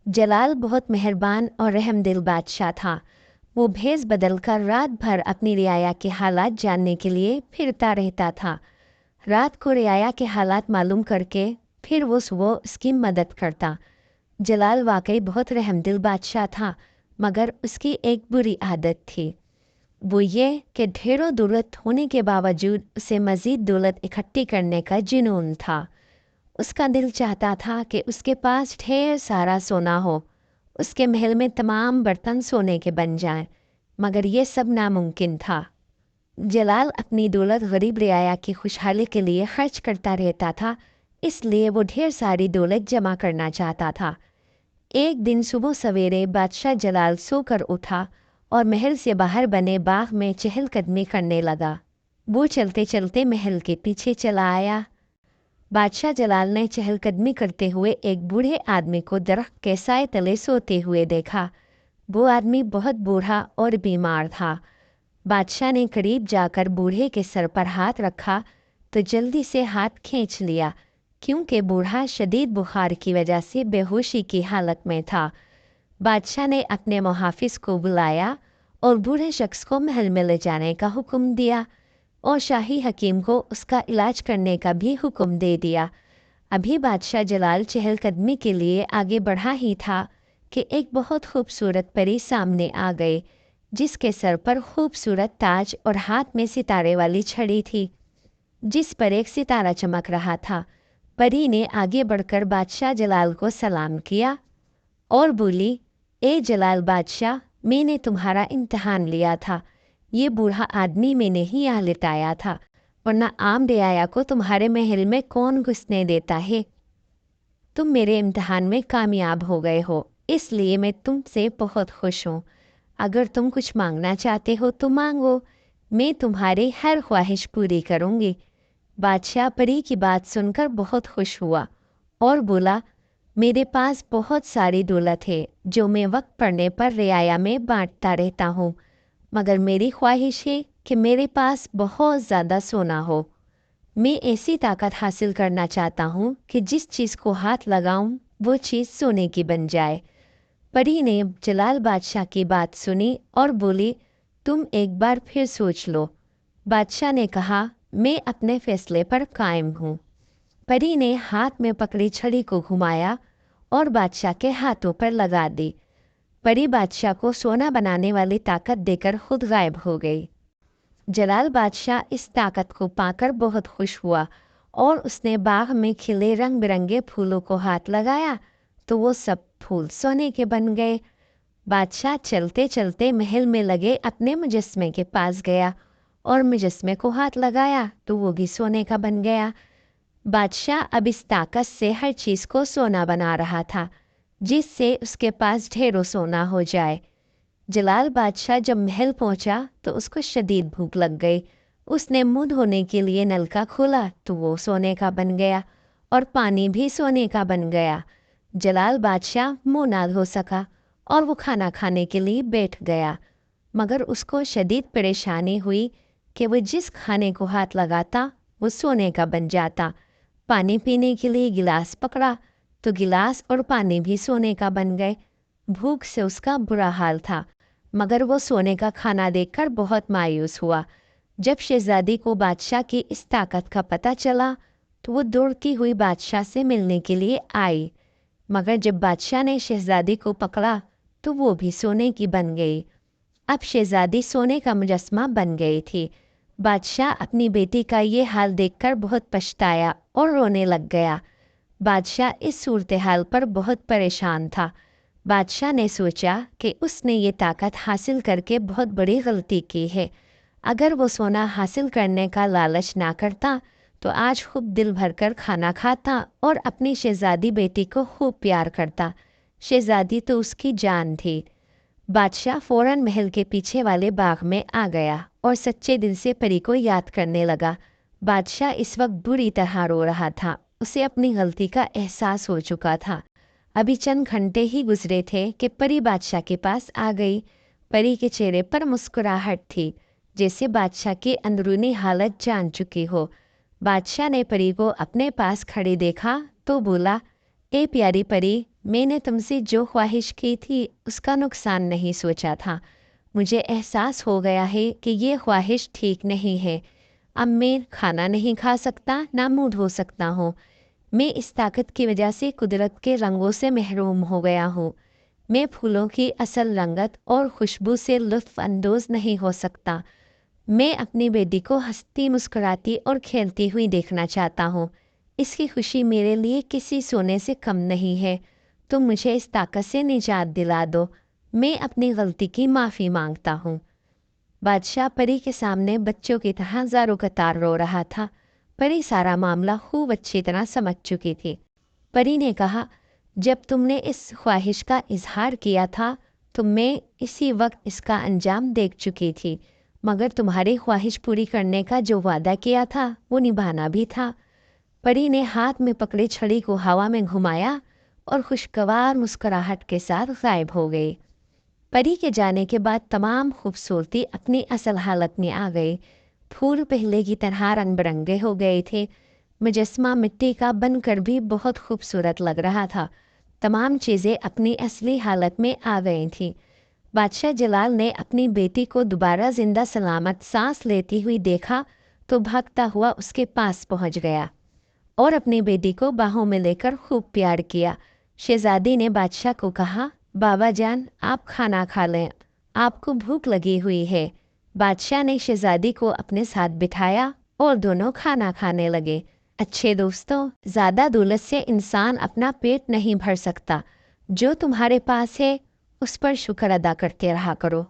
जलाल बहुत मेहरबान और रहमदिल बादशाह था। वो भेष बदलकर रात भर अपनी रियाया के हालात जानने के लिए फिरता रहता था। रात को रियाया के हालात मालूम करके फिर वो सुबह उसकी मदद करता। जलाल वाकई बहुत रहमदिल बादशाह था, मगर उसकी एक बुरी आदत थी। वो ये कि ढेरों दौलत होने के बावजूद उसे मज़ीद दौलत इकट्ठी करने का जुनून था। उसका दिल चाहता था कि उसके पास ढेर सारा सोना हो, उसके महल में तमाम बर्तन सोने के बन जाएं, मगर ये सब नामुमकिन था। जलाल अपनी दौलत गरीब रियाया की खुशहाली के लिए खर्च करता रहता था, इसलिए वो ढेर सारी दौलत जमा करना चाहता था। एक दिन सुबह सवेरे बादशाह जलाल सोकर उठा और महल से बाहर बने बाग में चहलकदमी करने लगा। वो चलते चलते महल के पीछे चला आया। बादशाह जलाल ने चहलकदमी करते हुए एक बूढ़े आदमी को दरख्त के साए तले सोते हुए देखा। वो आदमी बहुत बूढ़ा और बीमार था। बादशाह ने करीब जाकर बूढ़े के सर पर हाथ रखा तो जल्दी से हाथ खींच लिया, क्योंकि बूढ़ा शदीद बुखार की वजह से बेहोशी की हालत में था। बादशाह ने अपने मुहाफिज को बुलाया और बूढ़े शख्स को महल में ले जाने का हुक्म दिया और शाही हकीम को उसका इलाज करने का भी हुक्म दे दिया। अभी बादशाह जलाल चहलकदमी के लिए आगे बढ़ा ही था कि एक बहुत खूबसूरत परी सामने आ गई, जिसके सर पर खूबसूरत ताज और हाथ में सितारे वाली छड़ी थी, जिस पर एक सितारा चमक रहा था। परी ने आगे बढ़कर बादशाह जलाल को सलाम किया और बोली, ए जलाल बादशाह, मैंने तुम्हारा इम्तिहान लिया था। ये बूढ़ा आदमी मैंने ही यहाँ लिटाया था, वरना आम रियाया को तुम्हारे महल में कौन घुसने देता है। तुम मेरे इम्तिहान में कामयाब हो गए हो, इसलिए मैं तुमसे बहुत खुश हूँ। अगर तुम कुछ मांगना चाहते हो तो मांगो, मैं तुम्हारी हर ख्वाहिश पूरी करूँगी। बादशाह परी की बात सुनकर बहुत खुश हुआ और बोला, मेरे पास बहुत सारी दौलत है जो मैं वक्त पड़ने पर रियाया में बांटता रहता हूँ, मगर मेरी ख्वाहिश है कि मेरे पास बहुत ज़्यादा सोना हो। मैं ऐसी ताकत हासिल करना चाहता हूँ कि जिस चीज़ को हाथ लगाऊं वो चीज़ सोने की बन जाए। परी ने जलाल बादशाह की बात सुनी और बोली, तुम एक बार फिर सोच लो। बादशाह ने कहा, मैं अपने फैसले पर कायम हूँ। परी ने हाथ में पकड़ी छड़ी को घुमाया और बादशाह के हाथों पर लगा दी। परी बादशाह को सोना बनाने वाली ताकत देकर खुद गायब हो गई। जलाल बादशाह इस ताकत को पाकर बहुत खुश हुआ और उसने बाग में खिले रंग बिरंगे फूलों को हाथ लगाया तो वो सब फूल सोने के बन गए। बादशाह चलते चलते महल में लगे अपने मुजस्मे के पास गया और मुजस्मे को हाथ लगाया तो वो भी सोने का बन गया। बादशाह अब इस ताकत से हर चीज़ को सोना बना रहा था, जिससे उसके पास ढेरों सोना हो जाए। जलाल बादशाह जब महल पहुंचा तो उसको शदीद भूख लग गई। उसने मुंह धोने के लिए नलका खोला तो वो सोने का बन गया और पानी भी सोने का बन गया। जलाल बादशाह मुंह ना धो सका और वो खाना खाने के लिए बैठ गया, मगर उसको शदीद परेशानी हुई कि वो जिस खाने को हाथ लगाता वो सोने का बन जाता। पानी पीने के लिए गिलास पकड़ा तो गिलास और पानी भी सोने का बन गए। भूख से उसका बुरा हाल था, मगर वो सोने का खाना देखकर बहुत मायूस हुआ। जब शहजादी को बादशाह की इस ताकत का पता चला तो वो दौड़ती हुई बादशाह से मिलने के लिए आई, मगर जब बादशाह ने शहजादी को पकड़ा तो वो भी सोने की बन गई। अब शहजादी सोने का मुजस्मा बन गई थी। बादशाह अपनी बेटी का ये हाल देखकर बहुत पछताया और रोने लग गया। बादशाह इस सूरत हाल पर बहुत परेशान था। बादशाह ने सोचा कि उसने ये ताकत हासिल करके बहुत बड़ी गलती की है। अगर वो सोना हासिल करने का लालच ना करता तो आज खूब दिल भरकर खाना खाता और अपनी शहजादी बेटी को खूब प्यार करता। शहजादी तो उसकी जान थी। बादशाह फौरन महल के पीछे वाले बाग में आ गया और सच्चे दिल से परी को याद करने लगा। बादशाह इस वक्त बुरी तरह रो रहा था। उसे अपनी गलती का एहसास हो चुका था। अभी चंद घंटे ही गुजरे थे कि परी बादशाह के पास आ गई। परी के चेहरे पर मुस्कुराहट थी, जैसे बादशाह की अंदरूनी हालत जान चुकी हो। बादशाह ने परी को अपने पास खड़ी देखा तो बोला, ए प्यारी परी, मैंने तुमसे जो ख्वाहिश की थी उसका नुकसान नहीं सोचा था। मुझे एहसास हो गया है कि ये ख्वाहिश ठीक नहीं है। अब मैं खाना नहीं खा सकता, ना मुँह धो सकता हूँ। मैं इस ताकत की वजह से कुदरत के रंगों से महरूम हो गया हूँ। मैं फूलों की असल रंगत और खुशबू से लुत्फ़ अंदोज़ नहीं हो सकता। मैं अपनी बेटी को हंसती मुस्कुराती और खेलती हुई देखना चाहता हूँ। इसकी खुशी मेरे लिए किसी सोने से कम नहीं है। तुम मुझे इस ताकत से निजात दिला दो। मैं अपनी गलती की माफ़ी मांगता हूँ। बादशाह परी के सामने बच्चों की तरह ज़ारो कतार रो रहा था। परी सारा मामला खूब अच्छी तरह समझ चुकी थी। परी ने कहा, जब तुमने इस ख्वाहिश का इजहार किया था तो मैं इसी वक्त इसका अंजाम देख चुकी थी, मगर तुम्हारी ख्वाहिश पूरी करने का जो वादा किया था वो निभाना भी था। परी ने हाथ में पकड़ी छड़ी को हवा में घुमाया और खुशगवार मुस्कुराहट के साथ गायब हो गई। परी के जाने के बाद तमाम खूबसूरती अपनी असल हालत में आ गई। फूल पहले की तरह रंग बिरंगे हो गए थे। मुजस्मा मिट्टी का बनकर भी बहुत खूबसूरत लग रहा था। तमाम चीज़ें अपनी असली हालत में आ गई थीं। बादशाह जलाल ने अपनी बेटी को दोबारा जिंदा सलामत सांस लेती हुई देखा तो भागता हुआ उसके पास पहुंच गया और अपनी बेटी को बाहों में लेकर खूब प्यार किया। शहजादी ने बादशाह को कहा, बाबा जान, आप खाना खा लें, आपको भूख लगी हुई है। बादशाह ने शहजादी को अपने साथ बिठाया और दोनों खाना खाने लगे। अच्छे दोस्तों, ज़्यादा दौलत से इंसान अपना पेट नहीं भर सकता। जो तुम्हारे पास है उस पर शुक्र अदा करते रहा करो।